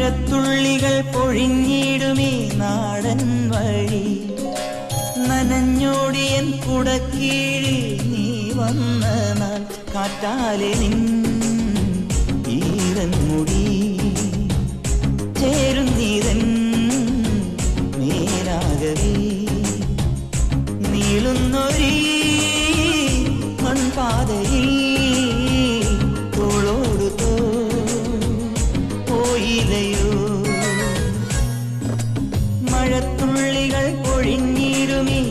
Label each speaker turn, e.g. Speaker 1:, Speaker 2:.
Speaker 1: മഴത്തുള്ളികൾ പൊഴിഞ്ഞിടുമീ നാടൻ വഴി നനഞ്ഞോടിയൻ കുടക്കീഴിൽ നീ വന്ന നാൾ കാറ്റാലെ നിൻ ഈരൻ മുടി ചേരുന്നീതൻ മേലാകവേ നീളുന്നൊരീ മൺപാതയിൽ തോളോടു പോയില്ലയോ മഴത്തുള്ളികൾ പൊഴിഞ്ഞിരുമീ